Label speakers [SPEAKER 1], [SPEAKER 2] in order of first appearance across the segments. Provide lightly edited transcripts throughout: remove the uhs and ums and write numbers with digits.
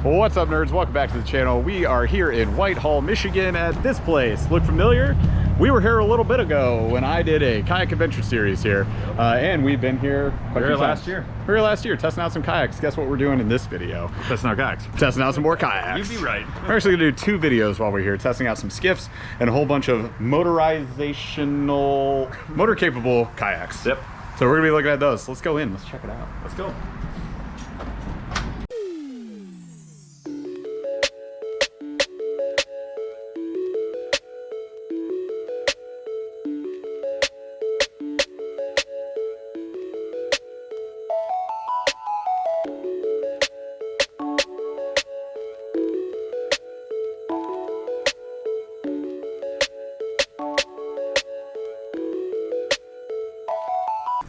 [SPEAKER 1] What's up, nerds? Welcome back to the channel. We are here in Whitehall, Michigan at this place. Look familiar? We were here a little bit ago when I did a kayak adventure series here, and we've been here quite a few times. We were here last year testing out some kayaks. Guess what we're doing in this video?
[SPEAKER 2] Testing out kayaks.
[SPEAKER 1] Testing out some more kayaks.
[SPEAKER 2] You'd be right.
[SPEAKER 1] We're actually gonna do 2 videos while we're here, testing out some skiffs and a whole bunch of motor capable kayaks.
[SPEAKER 2] Yep.
[SPEAKER 1] So we're gonna be looking at those. Let's go in, let's check it out.
[SPEAKER 2] Let's go.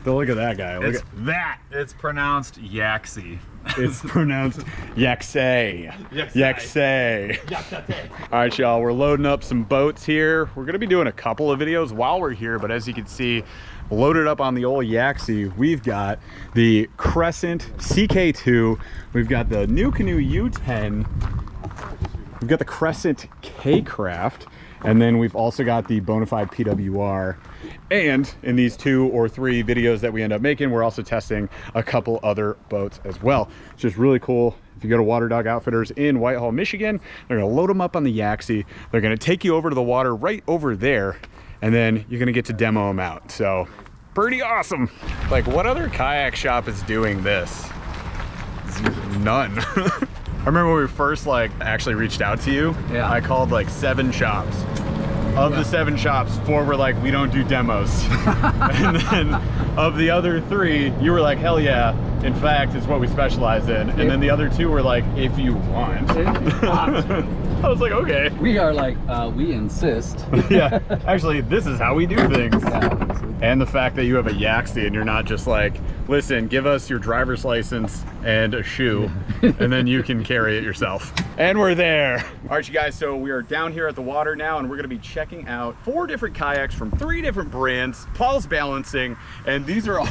[SPEAKER 1] Look at that guy. Look at that.
[SPEAKER 2] It's pronounced Yaxy.
[SPEAKER 1] It's pronounced Yaxay. Yaxay. All right, y'all, we're loading up some boats here. We're gonna be doing a couple of videos while we're here, but as you can see, loaded up on the old Yaxy, we've got the Crescent CK2, we've got the Nucanoe U10, we've got the Crescent K-Craft, and then we've also got the Bonafide PWR. And in these 2 or 3 videos that we end up making, we're also testing a couple other boats as well. It's just really cool. If you go to Waterdog Outfitters in Whitehall, Michigan, they're gonna load them up on the Yaxy. They're gonna take you over to the water right over there, and then you're gonna get to demo them out. So pretty awesome. Like, what other kayak shop is doing this? None. I remember when we first actually reached out to you,
[SPEAKER 3] yeah.
[SPEAKER 1] I called like 7 shops. Of the 7 shops, 4 were like, we don't do demos. And then of the other 3, you were like, hell yeah. In fact, it's what we specialize in. And then the other 2 were like, if you want. I was like, okay.
[SPEAKER 3] We are like, we insist.
[SPEAKER 1] Yeah, actually, this is how we do things.
[SPEAKER 3] Yeah.
[SPEAKER 1] And the fact that you have a Yaxy and you're not just like, listen, give us your driver's license and a shoe, and then you can carry it yourself. And we're there. All right, you guys, so we are down here at the water now, and we're gonna be checking out 4 different kayaks from 3 different brands, Paul's Balancing, and these are all,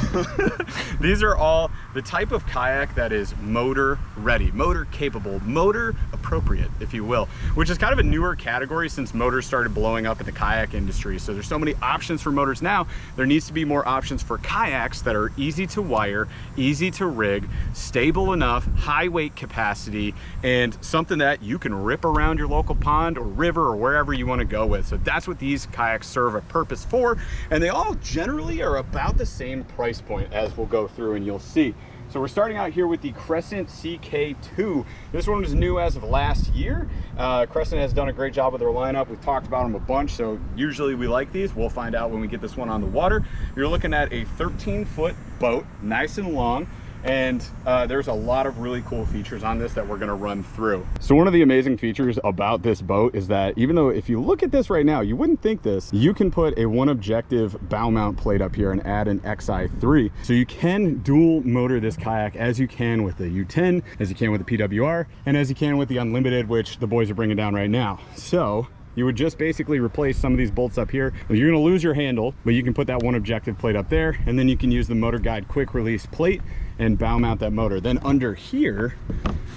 [SPEAKER 1] these are all the type of kayak that is motor ready, motor capable, motor appropriate, if you will, which is kind of a newer category since motors started blowing up in the kayak industry. So there's so many options for motors now. There needs to be more options for kayaks that are easy to wire, easy to rig, stable enough, high weight capacity, and something that you can rip around your local pond or river or wherever you want to go with. So that's what these kayaks serve a purpose for, and they all generally are about the same price point, as we'll go through and you'll see. So we're starting out here with the Crescent CK2. This one was new as of last year. Crescent has done a great job with their lineup. We've talked about them a bunch, so usually we like these. We'll find out when we get this one on the water. You're looking at a 13-foot boat, nice and long. And there's a lot of really cool features on this that we're gonna run through. So one of the amazing features about this boat is that even though if you look at this right now, you wouldn't think this, you can put a 1 objective bow mount plate up here and add an XI3. So you can dual motor this kayak as you can with the U10, as you can with the PWR, and as you can with the Unlimited, which the boys are bringing down right now. So you would just basically replace some of these bolts up here. You're gonna lose your handle, but you can put that 1 objective plate up there, and then you can use the Motor Guide quick release plate and bow mount that motor. Then under here,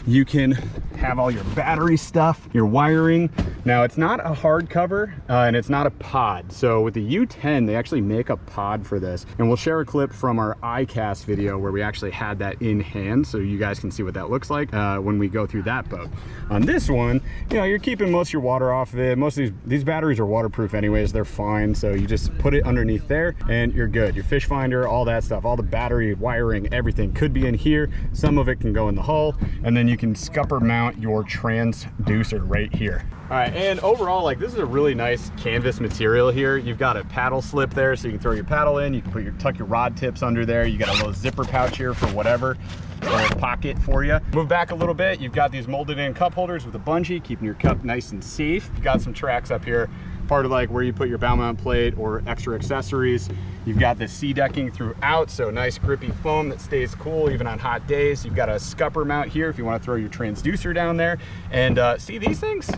[SPEAKER 1] you can have all your battery stuff, your wiring. Now it's not a hard cover and it's not a pod. So with the U10, they actually make a pod for this. And we'll share a clip from our iCast video where we actually had that in hand, so you guys can see what that looks like when we go through that boat. On this one, you know, you're keeping most of your water off of it. Most of these batteries are waterproof anyways, they're fine. So you just put it underneath there and you're good. Your fish finder, all that stuff, all the battery, wiring, everything could be in here. Some of it can go in the hull, and then you can scupper mount your transducer right here. All right, and overall, like, this is a really nice canvas material here. You've got a paddle slip there, so you can throw your paddle in. You can put tuck your rod tips under there. You got a little zipper pouch here for whatever, or a pocket for you. Move back a little bit. You've got these molded in cup holders with a bungee, keeping your cup nice and safe. You've got some tracks up here, part of like where you put your bow mount plate or extra accessories. You've got the sea decking throughout, so nice grippy foam that stays cool even on hot days. You've got a scupper mount here if you want to throw your transducer down there. And see these things?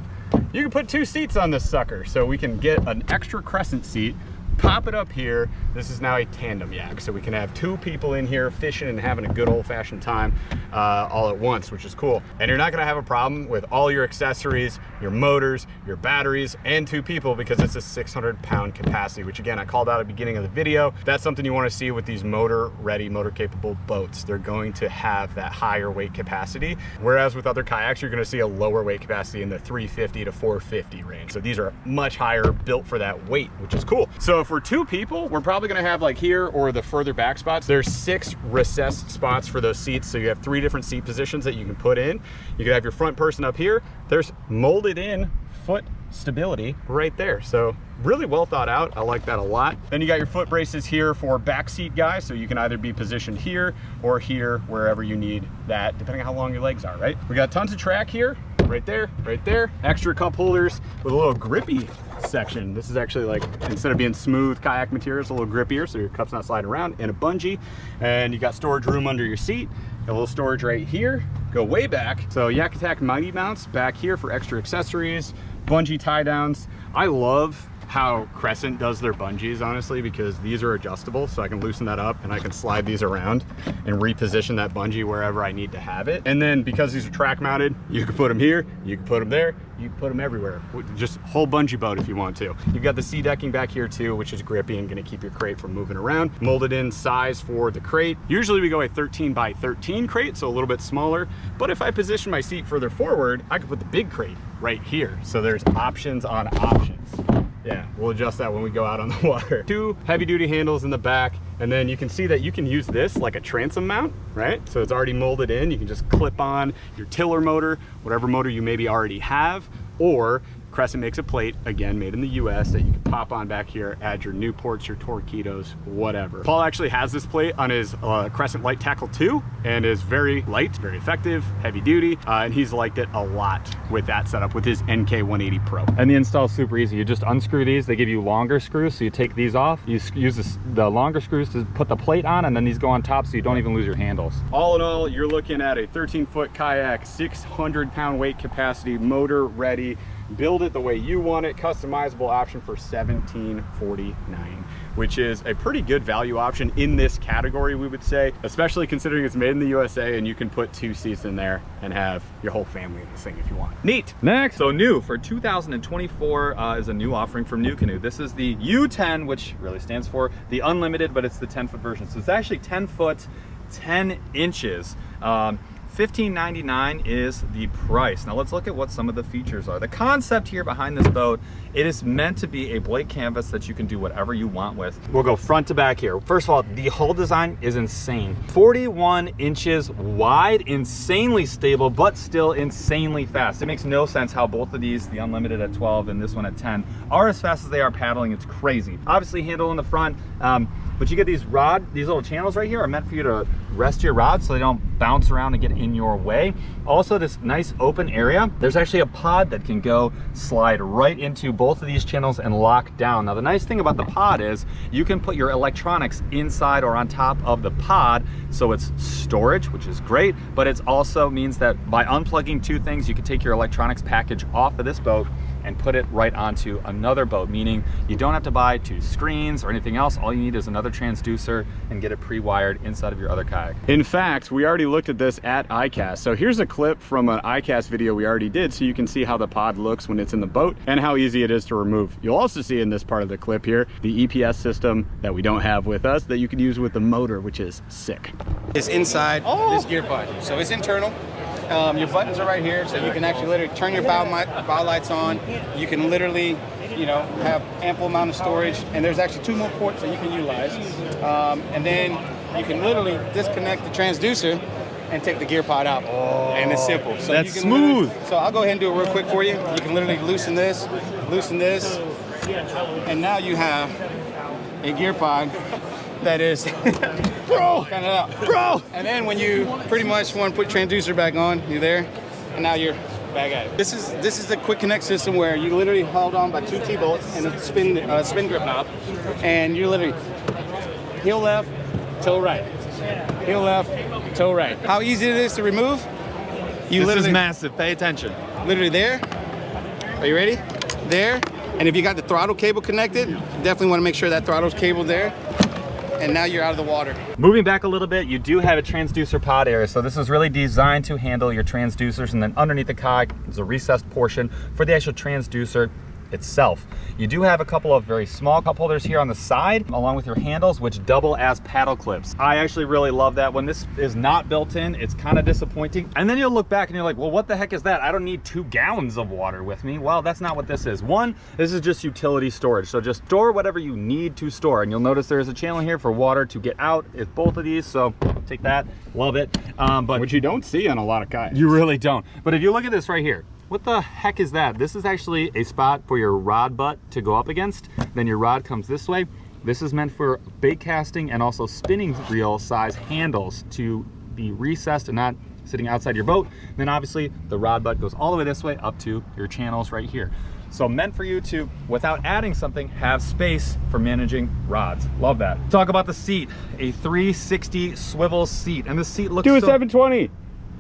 [SPEAKER 1] You can put 2 seats on this sucker, so we can get an extra Crescent seat pop it up here. This is now a tandem yak, so we can have 2 people in here fishing and having a good old-fashioned time all at once, which is cool. And you're not gonna have a problem with all your accessories, your motors, your batteries, and 2 people, because it's a 600-pound capacity, which again, I called out at the beginning of the video. That's something you wanna see with these motor-ready, motor-capable boats. They're going to have that higher weight capacity, whereas with other kayaks, you're gonna see a lower weight capacity in the 350 to 450 range. So these are much higher, built for that weight, which is cool. So if we're 2 people, we're probably gonna have like here or the further back spots. There's 6 recessed spots for those seats. So you have 3 different seat positions that you can put in. You can have your front person up here. There's molded in foot stability right there. So really well thought out. I like that a lot. Then you got your foot braces here for backseat guys. So you can either be positioned here or here, wherever you need that, depending on how long your legs are, right? We got tons of track here, right there, right there. Extra cup holders with a little grippy section. This is actually like, instead of being smooth kayak material, it's a little grippier so your cup's not sliding around, and a bungee. And you got storage room under your seat. Got a little storage right here. Go way back. So Yak Attack Mighty mounts back here for extra accessories, bungee tie downs. I love how Crescent does their bungees, honestly, because these are adjustable, so I can loosen that up and I can slide these around and reposition that bungee wherever I need to have it. And then because these are track mounted, you can put them here, you can put them there, you can put them everywhere. Just whole bungee boat if you want to. You've got the sea decking back here too, which is grippy and gonna keep your crate from moving around. Molded in size for the crate. Usually we go a 13 by 13 crate, so a little bit smaller. But if I position my seat further forward, I can put the big crate right here. So there's options on options. Yeah, we'll adjust that when we go out on the water. 2 heavy duty handles in the back, and then you can see that you can use this like a transom mount, right? So it's already molded in. You can just clip on your tiller motor, whatever motor you maybe already have, or Crescent makes a plate, again, made in the US, that you can pop on back here, add your Newports, your Torqeedos, whatever. Paul actually has this plate on his Crescent Light Tackle 2 and is very light, very effective, heavy duty, and he's liked it a lot with that setup with his NK180 Pro.
[SPEAKER 2] And the install is super easy. You just unscrew these. They give you longer screws, so you take these off. You use the longer screws to put the plate on, and then these go on top so you don't even lose your handles.
[SPEAKER 1] All in all, you're looking at a 13-foot kayak, 600-pound weight capacity, motor ready. Build it the way you want it, customizable option for $1749, which is a pretty good value option in this category, we would say, especially considering it's made in the USA and you can put 2 seats in there and have your whole family in this thing if you want. Neat.
[SPEAKER 2] Next, so new for 2024 is a new offering from Nucanoe. This is the U10, which really stands for the Unlimited, but it's the 10-foot version. So it's actually 10 foot, 10 inches. $15.99 is the price. Now let's look at what some of the features are. The concept here behind this boat, it is meant to be a blank canvas that you can do whatever you want with. We'll go front to back here. First of all, the hull design is insane. 41 inches wide, insanely stable, but still insanely fast. It makes no sense how both of these, the Unlimited at 12 and this one at 10, are as fast as they are paddling. It's crazy. Obviously handle in the front, but you get these little channels right here are meant for you to rest your rod so they don't bounce around and get in your way. Also, this nice open area, there's actually a pod that can go slide right into both of these channels and lock down. Now the nice thing about the pod is you can put your electronics inside or on top of the pod, so it's storage, which is great, but it also means that by unplugging 2 things, you can take your electronics package off of this boat and put it right onto another boat, meaning you don't have to buy 2 screens or anything else. All you need is another transducer and get it pre-wired inside of your other kayak.
[SPEAKER 1] In fact, we already looked at this at ICAST. So here's a clip from an ICAST video we already did, so you can see how the pod looks when it's in the boat and how easy it is to remove. You'll also see in this part of the clip here, the EPS system that we don't have with us that you can use with the motor, which is sick.
[SPEAKER 4] It's inside this gear pod, so it's internal. Your buttons are right here, so you can actually literally turn your bow lights on. You can literally, you know, have ample amount of storage, and there's actually 2 more ports that you can utilize. And then you can literally disconnect the transducer and take the gear pod out, and it's simple. So
[SPEAKER 2] that's
[SPEAKER 4] you can
[SPEAKER 2] smooth.
[SPEAKER 4] So I'll go ahead and do it real quick for you. You can literally loosen this, and now you have a gear pod that is bro, kind of out. Bro. And then when you pretty much want to put transducer back on, you're there, and now you're back at it. This is the quick connect system where you literally hold on by 2 T-bolts and a spin grip knob, and you literally heel left, toe right, heel left, toe right. How easy it is to remove?
[SPEAKER 2] This is massive. Pay attention.
[SPEAKER 4] Literally there. Are you ready? There. And if you got the throttle cable connected, you definitely want to make sure that throttle's cabled there. And now you're out of the water.
[SPEAKER 2] Moving back a little bit, you do have a transducer pod area. So this is really designed to handle your transducers, and then underneath the kayak is a recessed portion for the actual transducer itself. You do have a couple of very small cup holders here on the side, along with your handles, which double as paddle clips. I actually really love that. When this is not built in, it's kind of disappointing. And then you'll look back and you're like, well, what the heck is that? I don't need 2 gallons of water with me. Well, that's not what this is. One, this is just utility storage. So just store whatever you need to store. And you'll notice there's a channel here for water to get out. It's both of these, so take that, love it. But
[SPEAKER 1] which you don't see on a lot of kayaks.
[SPEAKER 2] You really don't. But if you look at this right here, what the heck is that? This is actually a spot for your rod butt to go up against. Then your rod comes this way. This is meant for bait casting and also spinning reel size handles to be recessed and not sitting outside your boat. Then obviously the rod butt goes all the way this way up to your channels right here. So meant for you to, without adding something, have space for managing rods. Love that. Talk about the seat. A 360 swivel seat. And the seat looks
[SPEAKER 1] Do a
[SPEAKER 2] so
[SPEAKER 1] 720.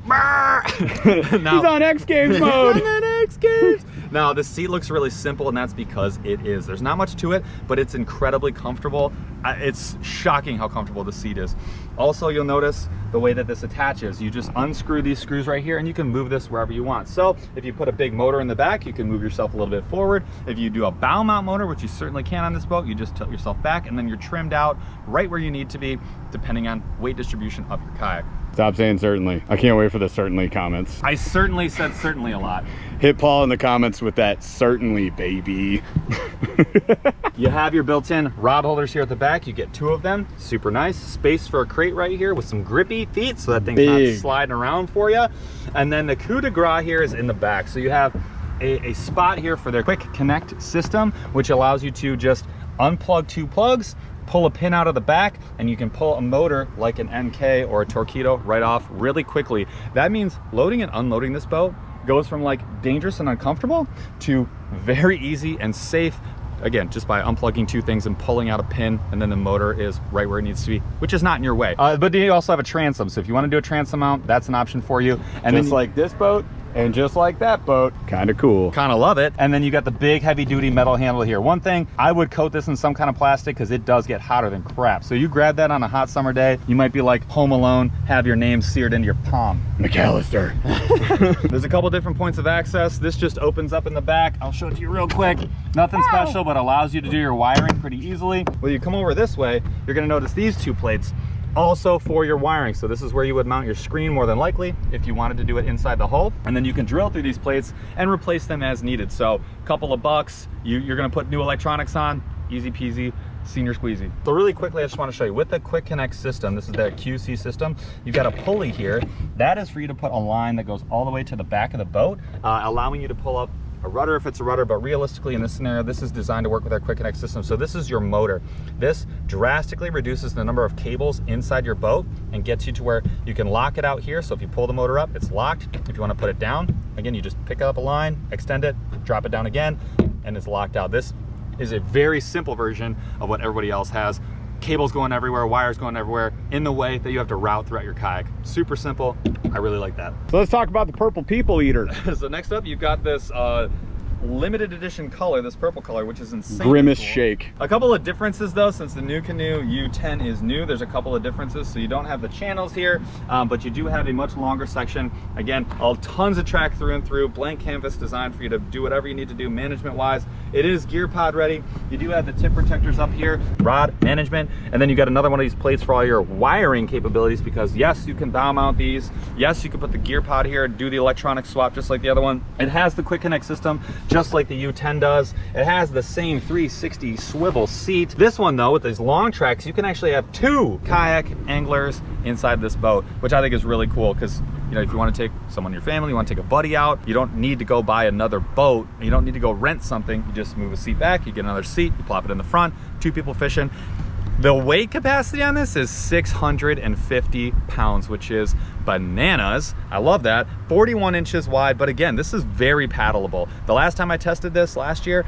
[SPEAKER 2] now,
[SPEAKER 1] He's on X Games mode.
[SPEAKER 2] Now, the seat looks really simple, and that's because it is. There's not much to it, but it's incredibly comfortable. It's shocking how comfortable the seat is. Also, you'll notice the way that this attaches. You just unscrew these screws right here, and you can move this wherever you want. So if you put a big motor in the back, you can move yourself a little bit forward. If you do a bow mount motor, which you certainly can on this boat, you just tilt yourself back, and then you're trimmed out right where you need to be, depending on weight distribution of your kayak.
[SPEAKER 1] Stop saying certainly. I can't wait for the certainly comments.
[SPEAKER 2] I certainly said certainly a lot.
[SPEAKER 1] Hit Paul in the comments with that certainly, baby.
[SPEAKER 2] You have your built-in rod holders here at the back. You get 2 of them. Super nice. Space for a crate right here with some grippy feet so that thing's not sliding around for you. And then the coup de grace here is in the back. So you have a spot here for their quick connect system, which allows you to just unplug 2 plugs, pull a pin out of the back, and you can pull a motor like an NK or a Torpedo right off really quickly. That means loading and unloading this boat goes from like dangerous and uncomfortable to very easy and safe, again, just by unplugging 2 things and pulling out a pin, and then the motor is right where it needs to be, which is not in your way. But you also have a transom, so if you want to do a transom mount, that's an option for you. And
[SPEAKER 1] just like this boat, and just like that boat, kind of cool.
[SPEAKER 2] Kind of love it. And then you got the big heavy duty metal handle here. One thing, I would coat this in some kind of plastic because it does get hotter than crap. So you grab that on a hot summer day, you might be like Home Alone, have your name seared into your palm.
[SPEAKER 1] McAllister.
[SPEAKER 2] There's a couple different points of access. This just opens up in the back. I'll show it to you real quick. Nothing special, but allows you to do your wiring pretty easily. When you come over this way, you're gonna notice these 2 plates. Also for your wiring. So this is where you would mount your screen more than likely if you wanted to do it inside the hull. And then you can drill through these plates and replace them as needed. So a couple of bucks, you're gonna put new electronics on, easy peasy, senior squeezy. So really quickly, I just wanna show you, with the quick connect system, this is their QC system, you've got a pulley here. That is for you to put a line that goes all the way to the back of the boat, allowing you to pull up a rudder if it's a rudder, but realistically in this scenario, this is designed to work with our quick connect system. So this is your motor. This drastically reduces the number of cables inside your boat and gets you to where you can lock it out here. So if you pull the motor up, it's locked. If you want to put it down, again, you just pick up a line, extend it, drop it down again, and it's locked out. This is a very simple version of what everybody else has. Cables going everywhere, wires going everywhere in the way that you have to route throughout your kayak. Super simple. I really like that.
[SPEAKER 1] So let's talk about the purple people eater.
[SPEAKER 2] So next up, you've got this limited edition color, this purple color, which is insane.
[SPEAKER 1] Grimace
[SPEAKER 2] cool.
[SPEAKER 1] Shake.
[SPEAKER 2] A couple of differences though, since the Nucanoe U10 is new, there's a couple of differences. So you don't have the channels here, but you do have a much longer section. Again, all tons of track through and through, blank canvas designed for you to do whatever you need to do management wise. It is gear pod ready. You do have the tip protectors up here, rod management, and then you got another one of these plates for all your wiring capabilities, because yes, you can bow mount these. Yes, you can put the gear pod here and do the electronic swap just like the other one. It has the quick connect system, just like the U10 does. It has the same 360 swivel seat. This one though, with these long tracks, you can actually have 2 kayak anglers inside this boat, which I think is really cool, because you know, if you want to take someone in your family, you want to take a buddy out, you don't need to go buy another boat, you don't need to go rent something. You just move a seat back, you get another seat, you plop it in the front, 2 people fishing. The weight capacity on this is 650 pounds, which is bananas. I love that. 41 inches wide, but again, this is very paddleable. The last time I tested this last year,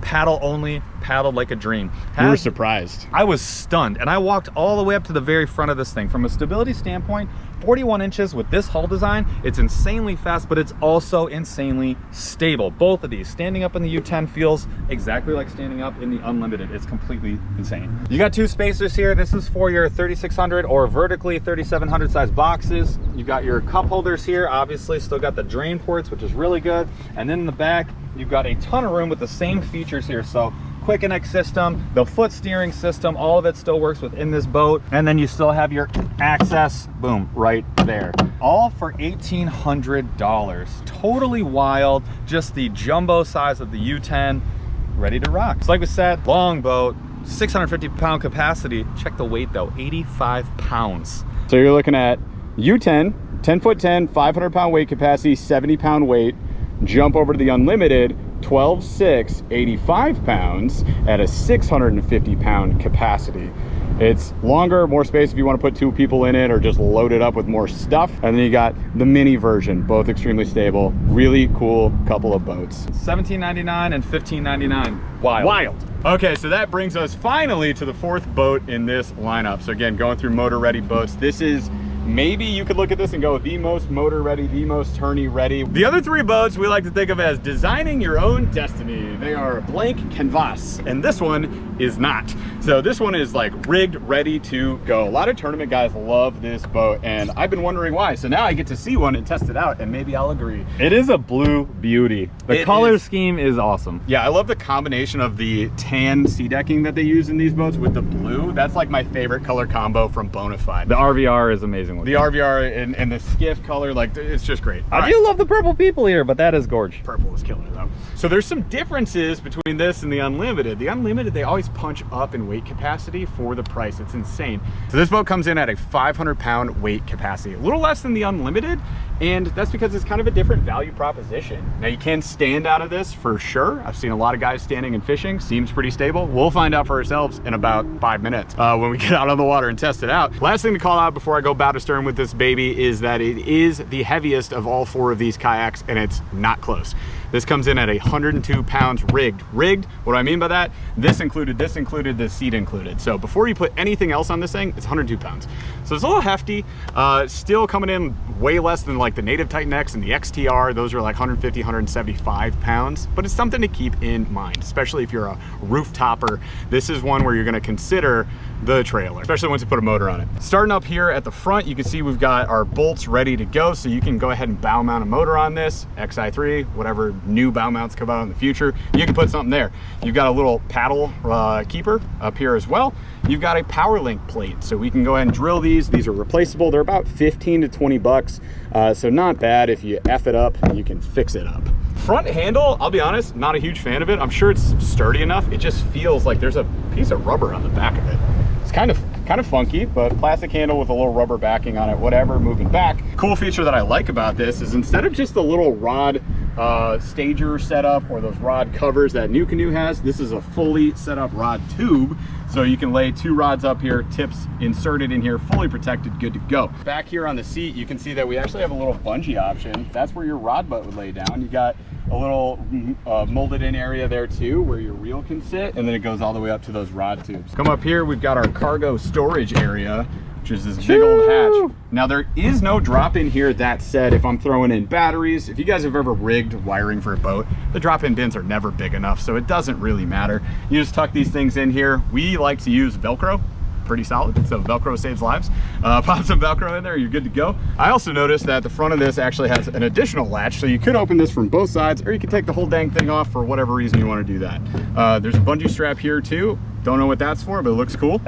[SPEAKER 2] paddle only, paddled like a dream.
[SPEAKER 1] You were surprised.
[SPEAKER 2] I was stunned, and I walked all the way up to the very front of this thing. From a stability standpoint, 41 inches with this hull design. It's insanely fast, but it's also insanely stable. Both of these, standing up in the U10 feels exactly like standing up in the Unlimited. It's completely insane. You got 2 spacers here. This is for your 3600 or vertically 3700 size boxes. You got your cup holders here, obviously still got the drain ports, which is really good. And then in the back, you've got a ton of room with the same features here. So quick connect system, the foot steering system, all of it still works within this boat. And then you still have your access, boom, right there. All for $1,800. Totally wild. Just the jumbo size of the U10, ready to rock. So like we said, long boat, 650 pound capacity. Check the weight though, 85 pounds.
[SPEAKER 1] So you're looking at U10, 10'10", 500 pound weight capacity, 70 pound weight. Jump over to the Unlimited, 12'6", 85 pounds at a 650 pound capacity. It's longer, more space if you want to put 2 people in it or just load it up with more stuff. And then you got the mini version, both extremely stable. Really cool couple of boats.
[SPEAKER 2] $17.99 and $15.99. Wild.
[SPEAKER 1] Wild. Okay, so that brings us finally to the 4th boat in this lineup. So again, going through motor ready boats. This is, maybe you could look at this and go the most motor ready, the most tourney ready. The other 3 boats we like to think of as designing your own destiny. They are blank canvas, and this one is not. So this one is like rigged, ready to go. A lot of tournament guys love this boat, and I've been wondering why. So now I get to see one and test it out, and maybe I'll agree.
[SPEAKER 2] It is a blue beauty. The color scheme is awesome.
[SPEAKER 1] Yeah, I love the combination of the tan sea decking that they use in these boats with the blue. That's like my favorite color combo from Bonafide.
[SPEAKER 2] The RVR is amazing.
[SPEAKER 1] The RVR and the skiff color, like, it's just great.
[SPEAKER 2] I do love the purple people here, but that is gorgeous.
[SPEAKER 1] Purple is killer though. So there's some differences between this and the Unlimited. The Unlimited, they always punch up in weight capacity for the price. It's insane. So this boat comes in at a 500 pound weight capacity, a little less than the Unlimited, and that's because it's kind of a different value proposition. Now you can stand out of this for sure. I've seen a lot of guys standing and fishing, seems pretty stable. We'll find out for ourselves in about 5 minutes when we get out on the water and test it out. Last thing to call out before I go bow to stern with this baby is that it is the heaviest of all 4 of these kayaks, and it's not close. This comes in at 102 pounds rigged. Rigged, what do I mean by that? This included, the seat included. So before you put anything else on this thing, it's 102 pounds. So it's a little hefty, still coming in way less than like the Native Titan X and the XTR. Those are like 150, 175 pounds, but it's something to keep in mind, especially if you're a rooftopper. This is one where you're gonna consider the trailer, especially once you put a motor on it. Starting up here at the front, you can see we've got our bolts ready to go, so you can go ahead and bow mount a motor on this, XI3, whatever new bow mounts come out in the future, you can put something there. You've got a little paddle keeper up here as well. You've got a power link plate, so we can go ahead and drill these. These are replaceable. They're about 15 to 20 bucks, so not bad. If you F it up, you can fix it up. Front handle, I'll be honest, not a huge fan of it. I'm sure it's sturdy enough. It just feels like there's a piece of rubber on the back of it. It's kind of funky, but plastic handle with a little rubber backing on it, whatever, moving back. Cool feature that I like about this is instead of just the little rod stager setup or those rod covers that Nucanoe has, this is a fully set up rod tube. So you can lay 2 rods up here, tips inserted in here, fully protected, good to go. Back here on the seat, you can see that we actually have a little bungee option. That's where your rod butt would lay down. You got a little molded in area there too, where your reel can sit, and then it goes all the way up to those rod tubes. Come up here, we've got our cargo storage area, which is this big old hatch. Now there is no drop in here. That said, if I'm throwing in batteries, if you guys have ever rigged wiring for a boat, the drop-in bins are never big enough, so it doesn't really matter. You just tuck these things in here. We like to use Velcro, pretty solid, so Velcro saves lives. Pop some Velcro in there, you're good to go. I also noticed that the front of this actually has an additional latch, so you could open this from both sides, or you could take the whole dang thing off for whatever reason you want to do that. There's a bungee strap here too. Don't know what that's for, but it looks cool.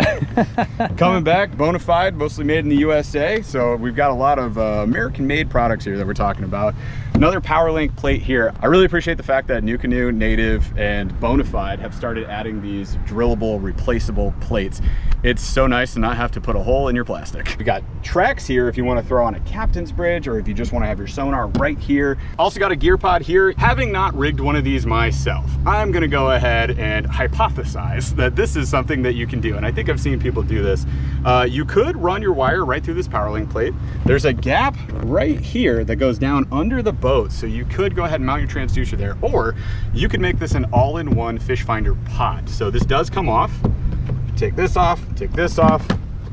[SPEAKER 1] Coming back, Bonafide, mostly made in the USA. So we've got a lot of American-made products here that we're talking about. Another power link plate here. I really appreciate the fact that Nucanoe, Native, and Bonafide have started adding these drillable, replaceable plates. It's so nice to not have to put a hole in your plastic. We got tracks here if you want to throw on a captain's bridge, or if you just want to have your sonar right here. Also got a gear pod here. Having not rigged one of these myself, I'm gonna go ahead and hypothesize that this is something that you can do, and I think I've seen people do this. You could run your wire right through this power link plate. There's a gap right here that goes down under the boat, so you could go ahead and mount your transducer there, or you could make this an all-in-one fish finder pod. So this does come off. Take this off,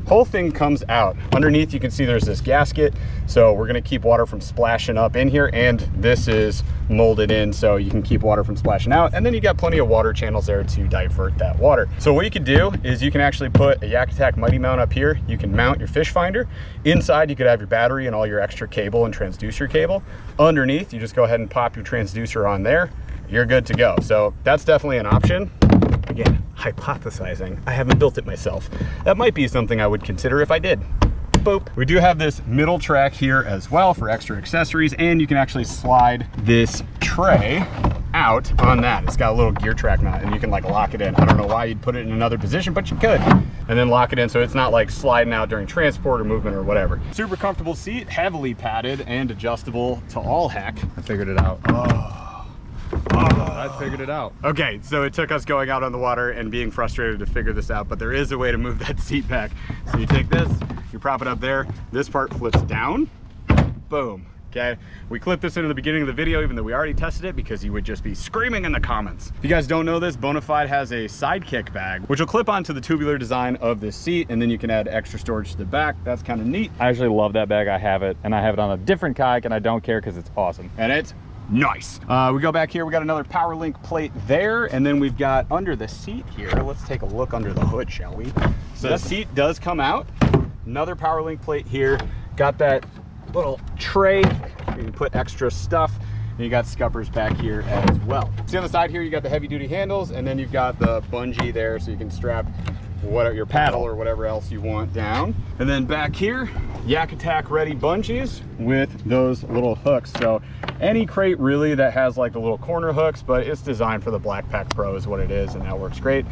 [SPEAKER 1] whole thing comes out. Underneath you can see there's this gasket, so we're gonna keep water from splashing up in here, and this is molded in so you can keep water from splashing out, and then you got plenty of water channels there to divert that water. So what you could do is you can actually put a Yak Attack Mighty Mount up here. You can mount your fish finder. Inside you could have your battery and all your extra cable and transducer cable. Underneath you just go ahead and pop your transducer on there. You're good to go. So that's definitely an option. Again, hypothesizing. I haven't built it myself. That might be something I would consider if I did. Boop. We do have this middle track here as well for extra accessories, and you can actually slide this tray out on that. It's got a little gear track mount, and you can like lock it in. I don't know why you'd put it in another position, but you could. And then lock it in so it's not like sliding out during transport or movement or whatever. Super comfortable seat, heavily padded and adjustable to all heck.
[SPEAKER 2] I figured it out. I figured it out.
[SPEAKER 1] Okay, so it took us going out on the water and being frustrated to figure this out, but there is a way to move that seat back. So you take this, you prop it up there, this part flips down, boom. Okay, we clipped this into the beginning of the video even though we already tested it because you would just be screaming in the comments. If you guys don't know this, Bonafide has a sidekick bag which will clip onto the tubular design of this seat, and then you can add extra storage to the back. That's kind of neat.
[SPEAKER 2] I actually love that bag. I have it, and I have it on a different kayak, and I don't care because it's awesome.
[SPEAKER 1] And it's nice. We go back here, we got another power link plate there, and then we've got under the seat here, let's take a look under the hood, shall we? So the seat does come out. Another power link plate here. Got that little tray, you can put extra stuff, and you got scuppers back here as well. See on the side here, you got the heavy duty handles, and then you've got the bungee there so you can strap your paddle or whatever else you want down. And then back here, Yak Attack ready bungees with those little hooks. So any crate really that has like the little corner hooks, but it's designed for the Black Pack Pro is what it is, and that works great.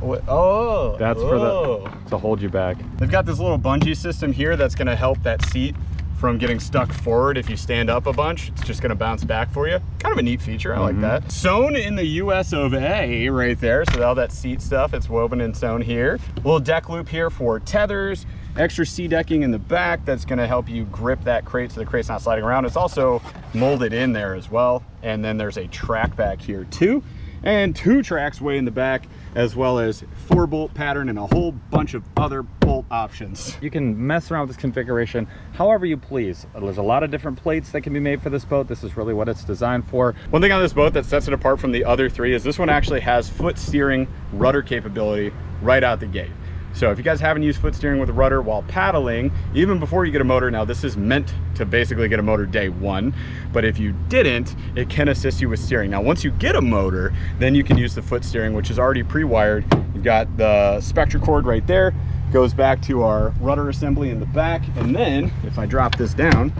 [SPEAKER 1] Oh,
[SPEAKER 2] that's for to hold you back.
[SPEAKER 1] They've got this little bungee system here that's gonna help that seat from getting stuck forward. If you stand up a bunch, it's just gonna bounce back for you. Kind of a neat feature, I like that. Sewn in the US of A right there, so all that seat stuff, it's woven and sewn here. A little deck loop here for tethers, extra sea decking in the back that's gonna help you grip that crate so the crate's not sliding around. It's also molded in there as well. And then there's a track back here too, and 2 tracks way in the back, as well as 4-bolt pattern and a whole bunch of other bolt options.
[SPEAKER 2] You can mess around with this configuration however you please. There's a lot of different plates that can be made for this boat. This is really what it's designed for.
[SPEAKER 1] One thing on this boat that sets it apart from the other 3 is this one actually has foot steering rudder capability right out the gate. So if you guys haven't used foot steering with a rudder while paddling, even before you get a motor, now this is meant to basically get a motor day 1, but if you didn't, it can assist you with steering. Now once you get a motor, then you can use the foot steering, which is already pre-wired. You've got the Spectra cord right there, goes back to our rudder assembly in the back, and then if I drop this down,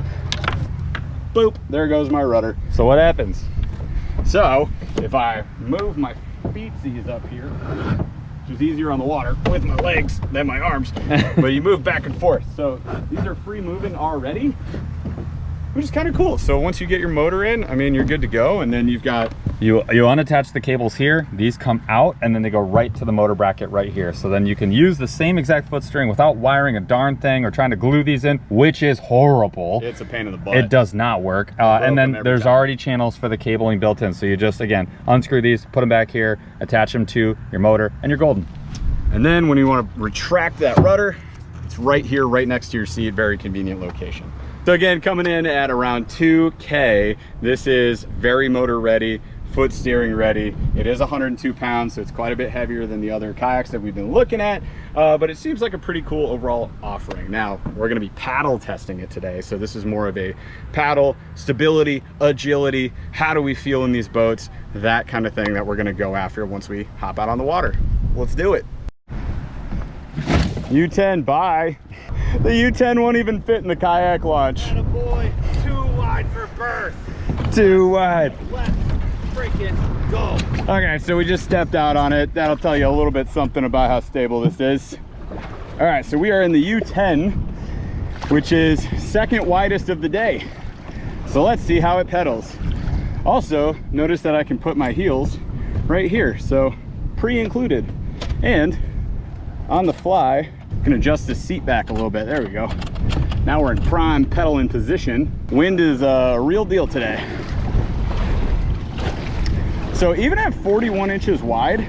[SPEAKER 1] boop, there goes my rudder.
[SPEAKER 2] So what happens?
[SPEAKER 1] So if I move my feetsies up here, which is easier on the water with my legs than my arms, but you move back and forth. So these are free moving already, which is kind of cool. So once you get your motor in, I mean, you're good to go. And then you've got...
[SPEAKER 2] You unattach the cables here, these come out, and then they go right to the motor bracket right here. So then you can use the same exact foot steering without wiring a darn thing or trying to glue these in, which is horrible.
[SPEAKER 1] It's a pain in the butt.
[SPEAKER 2] It does not work. And then there's already channels for the cabling built in. So you just, again, unscrew these, put them back here, attach them to your motor, and you're golden.
[SPEAKER 1] And then when you want to retract that rudder, it's right here, right next to your seat, very convenient location. So again, coming in at around 2K, this is very motor ready, foot steering ready. It is 102 pounds, so it's quite a bit heavier than the other kayaks that we've been looking at, but it seems like a pretty cool overall offering. Now, we're gonna be paddle testing it today, so this is more of a paddle, stability, agility, how do we feel in these boats, that kind of thing that we're gonna go after once we hop out on the water. Let's do it. U10, bye. The U10 won't even fit in the kayak launch.
[SPEAKER 4] Attaboy, too wide for berth.
[SPEAKER 1] Too wide.
[SPEAKER 4] Let's freaking go.
[SPEAKER 1] Okay, so we just stepped out on it. That'll tell you a little bit something about how stable this is. All right, so we are in the U10, which is second widest of the day. So let's see how it pedals. Also, notice that I can put my heels right here, so pre-included. And on the fly, I can adjust the seat back a little bit. There we go. Now we're in prime pedaling position. Wind is a real deal today. So even at 41 inches wide,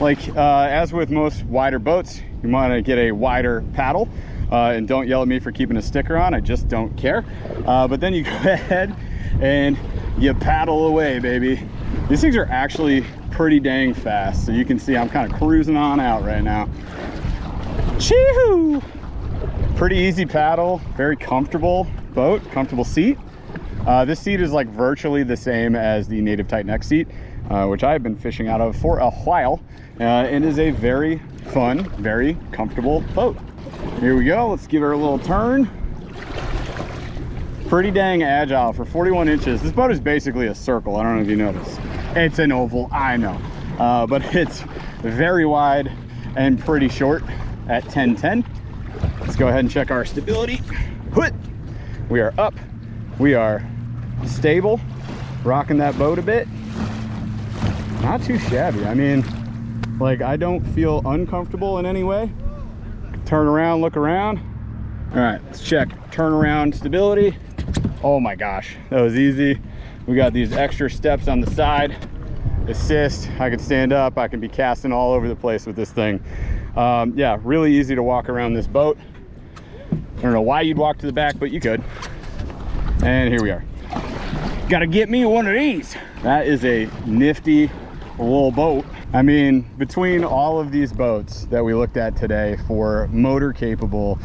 [SPEAKER 1] like as with most wider boats, you want to get a wider paddle. And don't yell at me for keeping a sticker on, I just don't care. But then you go ahead and you paddle away, baby. These things are actually pretty dang fast. So you can see I'm kind of cruising on out right now. Chee-hoo! Pretty easy paddle, very comfortable boat, comfortable seat. This seat is like virtually the same as the Native Titan X seat, which I've been fishing out of for a while. And is a very fun, very comfortable boat. Here we go, let's give her a little turn. Pretty dang agile for 41 inches. This boat is basically a circle. I don't know if you noticed. It's an oval, I know. But it's very wide and pretty short at 1010. Let's go ahead and check our stability. We are up, we are stable, rocking that boat a bit. Not too shabby. I mean, like, I don't feel uncomfortable in any way. Turn around, look around. All right, let's check turnaround stability. Oh my gosh, that was easy. We got these extra steps on the side. Assist, I can stand up, I can be casting all over the place with this thing. Yeah, really easy to walk around this boat. I don't know why you'd walk to the back, but you could. And here we are. Gotta get me one of these. That is a nifty little boat. I mean, between all of these boats that we looked at today for motor capable,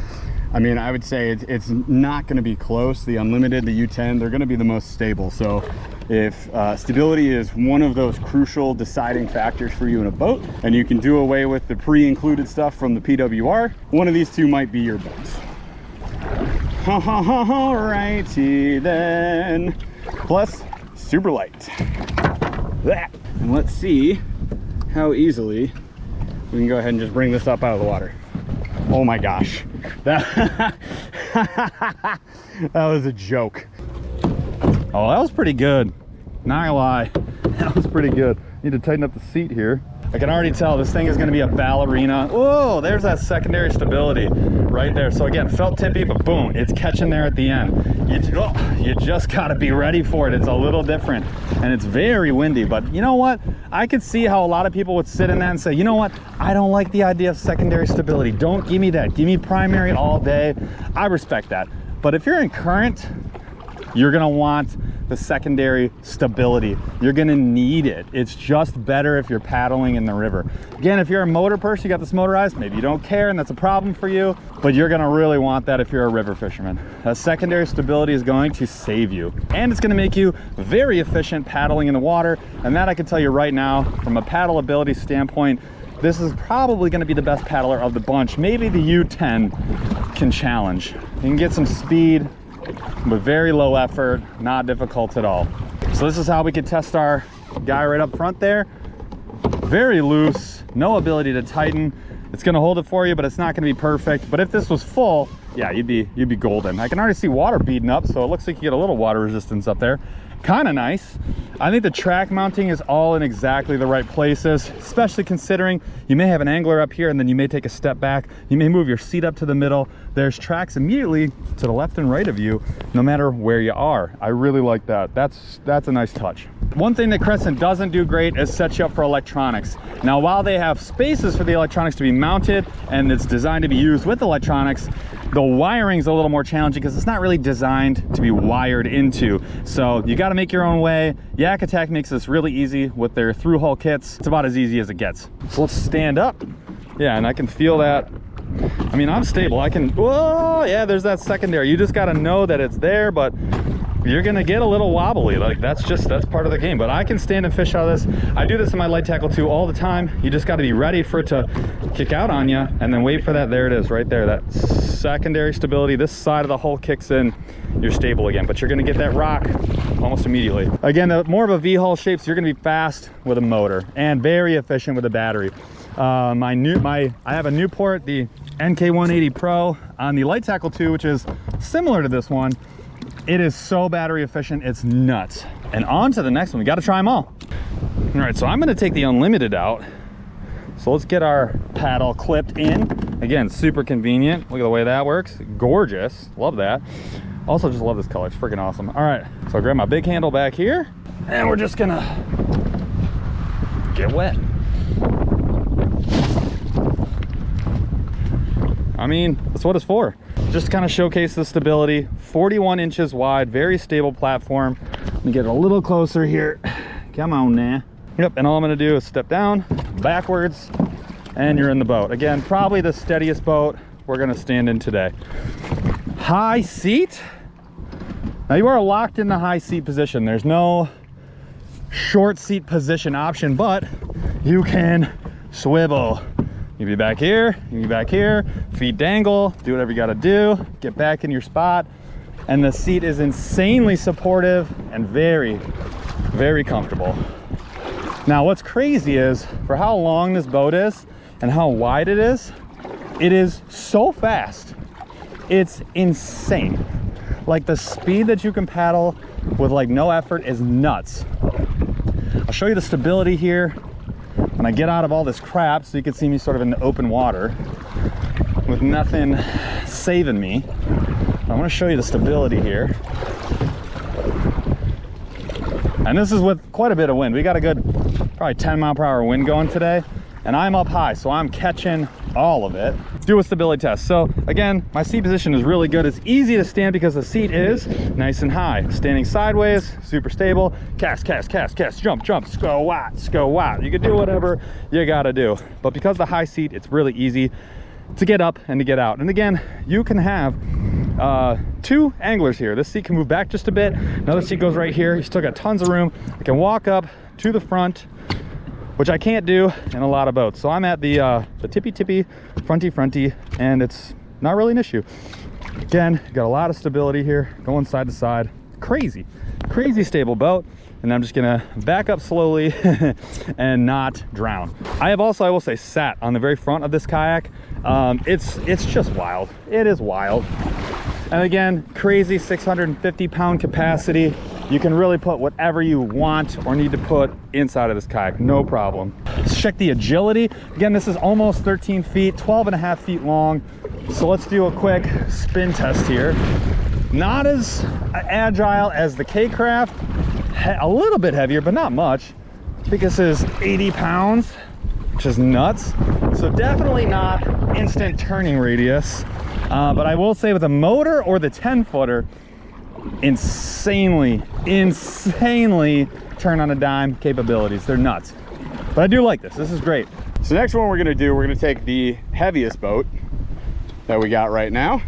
[SPEAKER 1] I mean, I would say it's not going to be close. The Unlimited, the U10, they're going to be the most stable. So if stability is one of those crucial deciding factors for you in a boat, and you can do away with the pre-included stuff from the PWR, one of these two might be your boats. Alrighty then. Plus, super light. That. And let's see how easily we can go ahead and just bring this up out of the water. Oh my gosh, that that was a joke. Oh, that was pretty good, not gonna lie. That was pretty good. Need to tighten up the seat here. I can already tell this thing is going to be a ballerina. Whoa, there's that secondary stability right there. So again, felt tippy, but boom, it's catching there at the end. You just got to be ready for it. It's a little different and it's very windy, but you know what? I could see how a lot of people would sit in that and say, you know what? I don't like the idea of secondary stability. Don't give me that. Give me primary all day. I respect that. But if you're in current, you're going to want the secondary stability. You're gonna need it. It's just better if you're paddling in the river. Again, if you're a motor person, you got this motorized, maybe you don't care and that's a problem for you, but you're gonna really want that if you're a river fisherman. That secondary stability is going to save you. And it's gonna make you very efficient paddling in the water. And that I can tell you right now, from a paddle ability standpoint, this is probably gonna be the best paddler of the bunch. Maybe the U10 can challenge. You can get some speed, with very low effort, not difficult at all. So this is how we could test our guy right up front there. Very loose, no ability to tighten. It's gonna hold it for you, but it's not gonna be perfect. But if this was full, yeah, you'd be golden. I can already see water beading up, so it looks like you get a little water resistance up there. Kind of nice. I think the track mounting is all in exactly the right places, especially considering you may have an angler up here and then you may take a step back. You may move your seat up to the middle. There's tracks immediately to the left and right of you, no matter where you are. I really like that. That's a nice touch. One thing that Crescent doesn't do great is set you up for electronics. Now, while they have spaces for the electronics to be mounted and it's designed to be used with electronics, the wiring's a little more challenging because it's not really designed to be wired into. So you got to make your own way. Yak Attack makes this really easy with their through hole kits. It's about as easy as it gets. So let's stand up. Yeah, and I can feel that. I mean, I'm stable. I can, whoa, yeah, there's that secondary. You just got to know that it's there, but you're gonna get a little wobbly. Like that's part of the game. But I can stand and fish out of this. I do this in my light tackle too all the time. You just got to be ready for it to kick out on you and then wait for that. There it is right there, that secondary stability. This side of the hull kicks in, you're stable again, but you're gonna get that rock almost immediately. Again, more of a V-hull shape, so you're gonna be fast with a motor and very efficient with a battery. I have a Newport, the NK180 Pro on the light tackle 2, which is similar to this one. It is so battery efficient, it's nuts. And on to the next one. We got to try them all. All right, so I'm going to take the Unlimited out. So let's get our paddle clipped in. Again, super convenient. Look at the way that works. Gorgeous. Love that. Also just love this color. It's freaking awesome. All right, so I'll grab my big handle back here and we're just going to get wet.
[SPEAKER 2] I mean, that's what it's for. Just kind of showcase the stability. 41 inches wide, very stable platform. Let me get a little closer here. Come on now. Yep, and all I'm gonna do is step down, backwards, and you're in the boat. Again, probably the steadiest boat we're gonna stand in today. High seat. Now you are locked in the high seat position. There's no short seat position option, but you can swivel. You can be back here, you can be back here, feet dangle, do whatever you gotta do, get back in your spot. And the seat is insanely supportive and very, very comfortable. Now what's crazy is, for how long this boat is and how wide it is so fast. It's insane. Like the speed that you can paddle with like no effort is nuts. I'll show you the stability here when I get out of all this crap so you can see me sort of in the open water with nothing saving me. I want to show you the stability here. And this is with quite a bit of wind. We got a good probably 10-mile-per-hour wind going today, and I'm up high, so I'm catching all of it. Let's do a stability test. So again, my seat position is really good. It's easy to stand because the seat is nice and high. Standing sideways, super stable. Cast, jump, squat. You can do whatever you gotta do. But because the high seat, it's really easy to get up and to get out. And again, you can have two anglers here. This seat can move back just a bit. Another seat goes right here. You still got tons of room. I can walk up to the front, which I can't do in a lot of boats. So I'm at the tippy, fronty, and it's not really an issue. Again, got a lot of stability here, going side to side. Crazy stable boat. And I'm just gonna back up slowly and not drown. I have also, I will say, sat on the very front of this kayak. It's just wild. It is wild. And again, crazy 650-pound capacity. You can really put whatever you want or need to put inside of this kayak, no problem. Let's check the agility. Again, this is almost 13 feet, 12.5 feet long. So let's do a quick spin test here. Not as agile as the K-Craft, a little bit heavier, but not much. I think this is 80 pounds, which is nuts. So definitely not instant turning radius. But I will say with the motor or the 10-footer, insanely turn on a dime capabilities. They're nuts. But I do like this. This is great.
[SPEAKER 1] So next one we're gonna do, we're gonna take the heaviest boat that we got right now.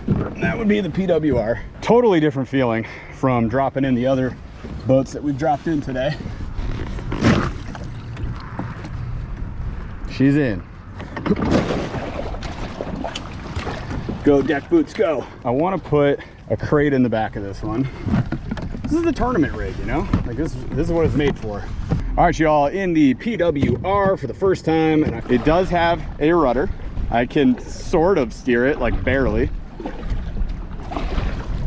[SPEAKER 1] And that would be the PWR. Totally different feeling from dropping in the other boats that we've dropped in today. She's in. Go deck boots, go. I want to put a crate in the back of this one. This is the tournament rig, you know? Like this is what it's made for. All right, y'all, in the PWR for the first time. It does have a rudder. I can sort of steer it, like barely.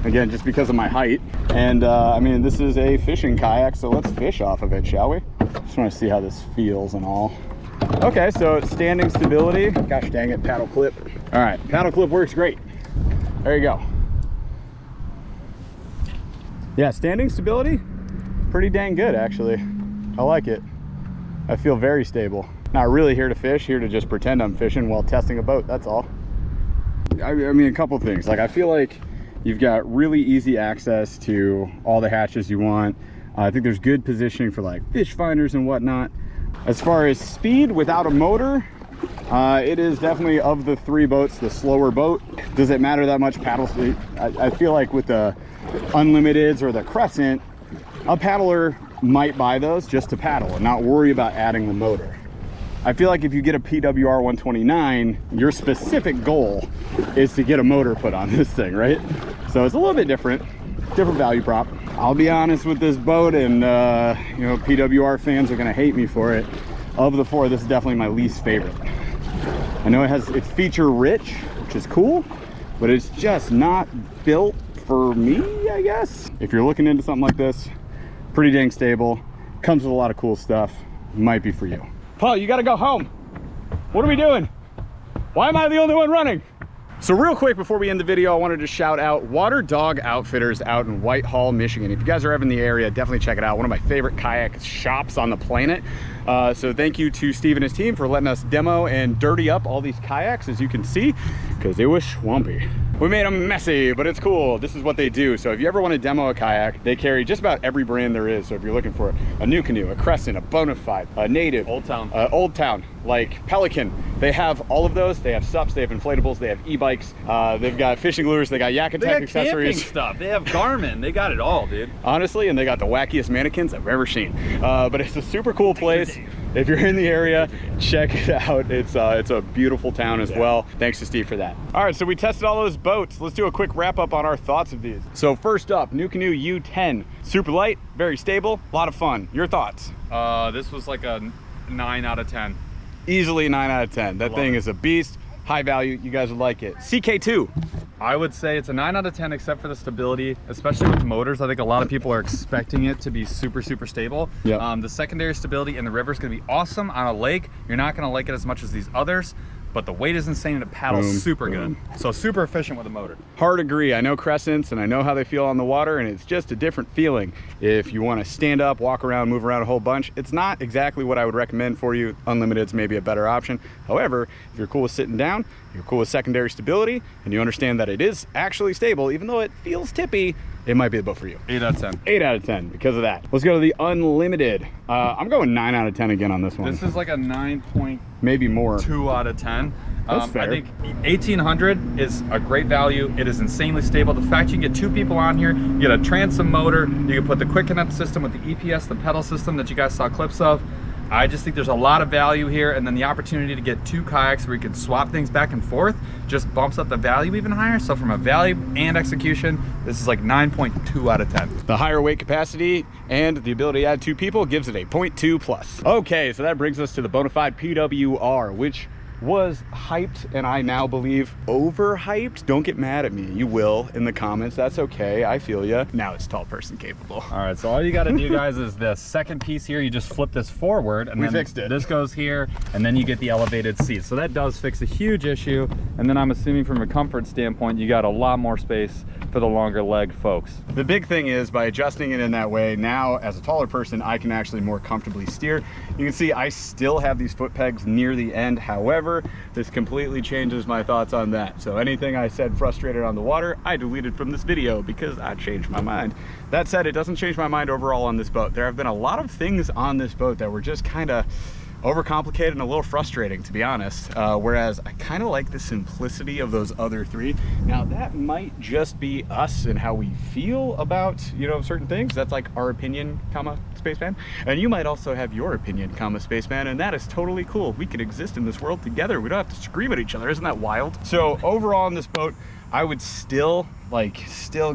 [SPEAKER 1] Again, just because of my height. And I mean, this is a fishing kayak, so let's fish off of it, shall we? Just want to see how this feels and all. Okay, so standing stability. Gosh dang it, paddle clip. All right, paddle clip works great. There you go. Yeah, standing stability, pretty dang good actually. I like it. I feel very stable. Not really here to fish, here to just pretend I'm fishing while testing a boat, that's all. I mean, a couple things. Like, I feel like you've got really easy access to all the hatches you want. I think there's good positioning for like fish finders and whatnot. As far as speed without a motor, it is definitely, of the three boats, the slower boat. Does it matter that much paddle speed? I feel like with the Unlimiteds or the Crescent, a paddler might buy those just to paddle and not worry about adding the motor. I feel like if you get a PWR 129, your specific goal is to get a motor put on this thing, right? So it's a little bit different value prop. I'll be honest with this boat, and you know, PWR fans are gonna hate me for it. Of the four, this is definitely my least favorite. I know it's feature rich, which is cool, but it's just not built for me, I guess. If you're looking into something like this, pretty dang stable, comes with a lot of cool stuff, might be for you. Paul, you gotta go home. What are we doing? Why am I the only one running? So real quick before we end the video, I wanted to shout out Waterdog Outfitters out in Whitehall, Michigan. If you guys are ever in the area, definitely check it out. One of my favorite kayak shops on the planet. So thank you to Steve and his team for letting us demo and dirty up all these kayaks, as you can see, because it was swampy. We made them messy, but it's cool. This is what they do. So if you ever want to demo a kayak, they carry just about every brand there is. So if you're looking for a Nucanoe, a Crescent, a Bonafide, a Native,
[SPEAKER 2] Old Town,
[SPEAKER 1] like Pelican, they have all of those. They have SUPs, they have inflatables, they have e-bikes, they've got fishing lures, they got yak and tech accessories.
[SPEAKER 2] Camping stuff. They have Garmin. They got it all, dude.
[SPEAKER 1] Honestly, and they got the wackiest mannequins I've ever seen. But it's a super cool place. If you're in the area, check it out. It's a beautiful town as well. Thanks to Steve for that. All right, so we tested all those boats. Let's do a quick wrap up on our thoughts of these. So first up, Nucanoe U10. Super light, very stable, a lot of fun. Your thoughts?
[SPEAKER 2] This was like a 9 out of 10.
[SPEAKER 1] Easily 9 out of 10. That thing is a beast. High value, you guys would like it. CK2.
[SPEAKER 2] I would say it's a 9 out of 10 except for the stability, especially with the motors. I think a lot of people are expecting it to be super stable.
[SPEAKER 1] Yep.
[SPEAKER 2] The secondary stability in the river is going to be awesome on a lake. You're not going to like it as much as these others, but the weight is insane and it paddles super good. So super efficient with the motor.
[SPEAKER 1] Hard agree. I know Crescents and I know how they feel on the water, and it's just a different feeling. If you want to stand up, walk around, move around a whole bunch, it's not exactly what I would recommend for you. Unlimited's maybe a better option. However, if you're cool with sitting down, you're cool with secondary stability, and you understand that it is actually stable, even though it feels tippy, it might be the boat for you.
[SPEAKER 2] 8 out of 10.
[SPEAKER 1] 8 out of 10 because of that. Let's go to the Unlimited. I'm going 9 out of 10 again on this one.
[SPEAKER 2] This is like a 9.2
[SPEAKER 1] maybe more.
[SPEAKER 2] out of 10.
[SPEAKER 1] That's fair.
[SPEAKER 2] I think 1800 is a great value. It is insanely stable. The fact you can get 2 people on here, you get a transom motor, you can put the quick connect system with the EPS, the pedal system that you guys saw clips of. I just think there's a lot of value here, and then the opportunity to get 2 kayaks where you can swap things back and forth just bumps up the value even higher. So from a value and execution, this is like 9.2 out of 10.
[SPEAKER 1] The higher weight capacity and the ability to add 2 people gives it a 0.2 plus. Okay, so that brings us to the Bonafide PWR, which was hyped and I now believe overhyped. Don't get mad at me. You will in the comments. That's okay. I feel ya. Now it's tall person capable.
[SPEAKER 2] All right, so all you got to do, guys, is the second piece here. You just flip this forward, and
[SPEAKER 1] we
[SPEAKER 2] then
[SPEAKER 1] fixed it.
[SPEAKER 2] This goes here, and then you get the elevated seat. So that does fix a huge issue. And then I'm assuming from a comfort standpoint, you got a lot more space for the longer leg folks.
[SPEAKER 1] The big thing is by adjusting it in that way, now as a taller person, I can actually more comfortably steer. You can see I still have these foot pegs near the end. However, this completely changes my thoughts on that. So anything I said frustrated on the water, I deleted from this video because I changed my mind. That said, it doesn't change my mind overall on this boat. There have been a lot of things on this boat that were just kind of overcomplicated and a little frustrating, to be honest, whereas I kind of like the simplicity of those other 3. Now that might just be us and how we feel about, you know, certain things. That's like our opinion, comma, spaceman. And you might also have your opinion, comma, spaceman, and that is totally cool. We could exist in this world together. We don't have to scream at each other. Isn't that wild? So overall on this boat, I would still I'm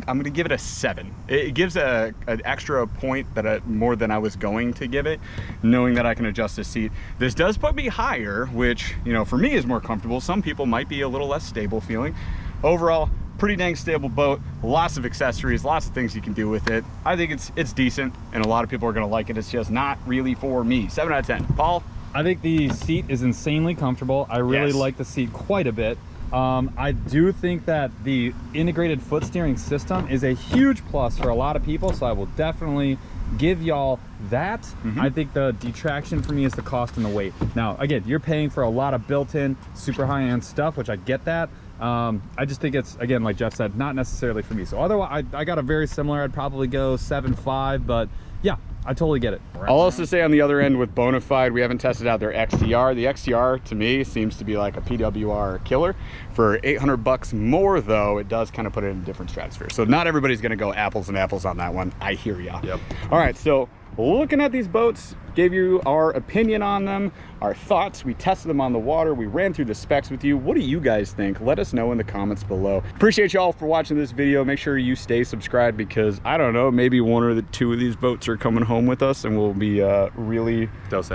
[SPEAKER 1] gonna give it a 7. It gives an extra point that more than I was going to give it, knowing that I can adjust the seat. This does put me higher, which, you know, for me is more comfortable. Some people might be a little less stable feeling. Overall, pretty dang stable boat, lots of accessories, lots of things you can do with it. I think it's decent, and a lot of people are gonna like it. It's just not really for me. 7 out of 10. Paul?
[SPEAKER 2] I think the seat is insanely comfortable. I really like the seat quite a bit. I do think that the integrated foot steering system is a huge plus for a lot of people, so I will definitely give y'all that. I think the detraction for me is the cost and the weight. Now, again, you're paying for a lot of built-in, super high-end stuff, which I get that. I just think it's, again, like Jeff said, not necessarily for me. So otherwise, I got a very similar, I'd probably go 7.5, but yeah, I totally get it.
[SPEAKER 1] I'll also say on the other end with Bonafide, we haven't tested out their XTR. The XTR to me seems to be like a PWR killer. For 800 bucks more though, it does kind of put it in a different stratosphere. So not everybody's gonna go apples and apples on that one. I hear ya.
[SPEAKER 2] Yep.
[SPEAKER 1] All right, so looking at these boats, gave you our opinion on them, our thoughts. We tested them on the water. We ran through the specs with you. What do you guys think? Let us know in the comments below. Appreciate y'all for watching this video. Make sure you stay subscribed because I don't know, maybe 1 or 2 of these boats are coming home with us and we'll be really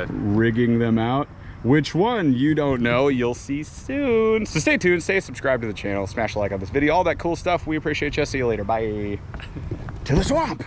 [SPEAKER 1] rigging them out. Which one, you don't know. You'll see soon. So stay tuned, stay subscribed to the channel, smash a like on this video, all that cool stuff. We appreciate you. See you later. Bye. To the swamp.